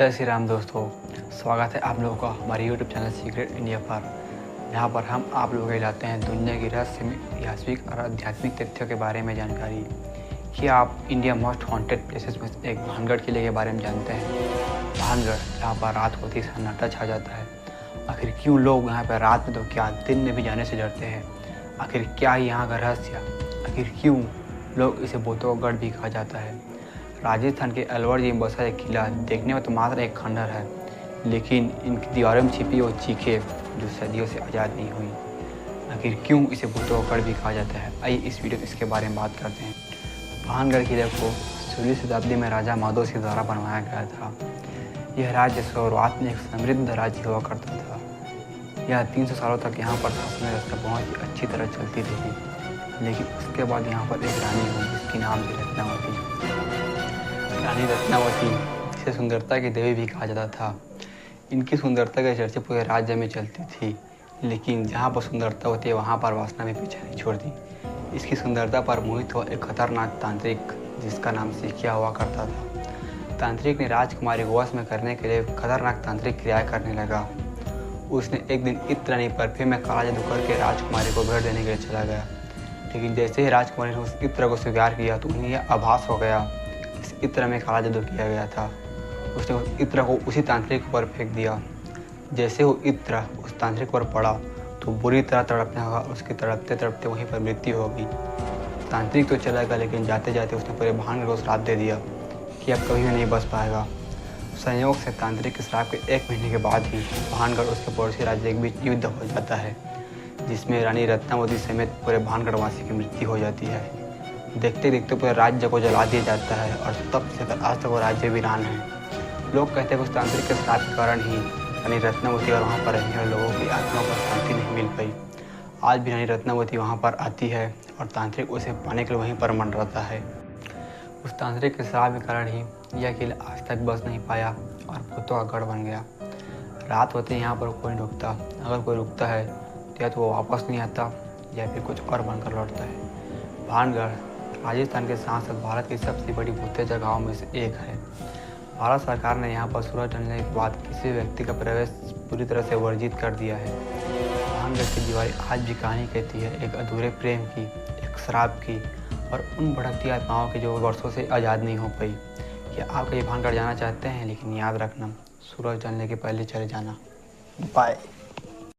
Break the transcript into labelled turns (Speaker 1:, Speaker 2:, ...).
Speaker 1: जय श्री राम दोस्तों, स्वागत है आप लोगों का हमारे YouTube चैनल सीक्रेट इंडिया पर। यहाँ पर हम आप लोगों को लाते हैं दुनिया की रहस्यमय, ऐतिहासिक और आध्यात्मिक तथ्यों के बारे में जानकारी। क्या आप इंडिया मोस्ट हॉन्टेड प्लेसेस में एक भानगढ़ किले के बारे में जानते हैं? भानगढ़, जहाँ पर रात होती सन्नाटा छा जाता है। आखिर क्यों लोग यहाँ पर रात में तो क्या दिन में भी जाने से डरते हैं? आखिर क्या है यहाँ का रहस्य? आखिर क्यों लोग इसे भूतों का गढ़ भी कहा जाता है? राजस्थान के अलवर जी में बसा एक किला देखने में तो मात्र एक खंडहर है, लेकिन इनकी दीवारों में छिपी वो चीखें जो सदियों से आज़ाद नहीं हुई। आखिर क्यों इसे भूतों का गढ़ भी कहा जाता है? आइए इस वीडियो में इसके बारे में बात करते हैं। भानगढ़ किले को 16वीं शताब्दी में राजा माधो सिंह द्वारा बनवाया गया था। यह राज्य शुरुआत में एक समृद्ध राज्य हुआ करता था। यह 300 सालों तक यहाँ पर शासन व्यवस्था बहुत ही अच्छी तरह चलती रही, लेकिन उसके बाद यहाँ पर एक रानी हुई जिसकी नाम थी रत्नावती। रानी रत्नावती, इसे सुंदरता की देवी भी कहा जाता था। इनकी सुंदरता की चर्चा पूरे राज्य में चलती थी, लेकिन जहाँ पर सुंदरता होती है वहाँ पर वासना भी पीछे नहीं छोड़ती। इसकी सुंदरता पर मोहित हुआ एक खतरनाक तांत्रिक जिसका नाम सिकिया हुआ करता था। तांत्रिक ने राजकुमारी को वश में करने के लिए खतरनाक तांत्रिक क्रियाएं करने लगा। उसने एक दिन इत्र नहीं बर्फी में काला जादू करके राजकुमारी को भेंट देने के लिए चला गया, लेकिन जैसे ही राजकुमारी ने उस इत्र को स्वीकार किया तो उन्हें यह आभास हो गया इस इत्र में काला जादू किया गया था। उसने उस इत्र को उसी तांत्रिक पर फेंक दिया। जैसे वो इत्र उस तांत्रिक पर पड़ा तो बुरी तरह तड़पने लगा। उसकी तड़पते तड़पते वहीं पर मृत्यु हो गई। तांत्रिक तो चला गया, लेकिन जाते जाते उसने पूरे भानगढ़ को श्राप दे दिया कि अब कभी भी नहीं बच पाएगा। संयोग से तांत्रिक के श्राप के 1 महीने के बाद ही भानगढ़ उसके पड़ोसी राज्य के बीच युद्ध हो जाता है, जिसमें रानी रत्नावती समेत पूरे भानगढ़ वासी की मृत्यु हो जाती है। देखते देखते पूरे राज्य को जला दिया जाता है और तब से आज तक वो राज्य वीरान है। लोग कहते हैं कि उस तांत्रिक के श्राप के कारण ही रानी रत्नावती और वहाँ पर रहने वाले लोगों की आत्मा को शांति नहीं मिल पाई। आज भी रानी रत्नावती वहाँ पर आती है और तांत्रिक उसे पाने के लिए वहीं पर मंडराता है। उस तांत्रिक के श्राप के कारण ही यह किला आज तक बच नहीं पाया और भूतों का गढ़ बन गया। रात होते यहाँ पर कोई नहीं रुकता। अगर कोई रुकता है तो या तो वो वापस नहीं आता या फिर कुछ और बनकर लौटता है। भानगढ़ राजस्थान के साथ साथ भारत की सबसे बड़ी भूतिया जगहों में से एक है। भारत सरकार ने यहाँ पर सूरज ढलने के बाद किसी व्यक्ति का प्रवेश पूरी तरह से वर्जित कर दिया है। भानगढ़ की दीवारें आज भी कहानी कहती है, एक अधूरे प्रेम की, एक शराब की और उन भड़कती आत्माओं की जो वर्षों से आज़ाद नहीं हो पाई। क्या आप कहीं भानगढ़ जाना चाहते हैं? लेकिन याद रखना, सूरज ढलने के पहले चले जाना। बाय।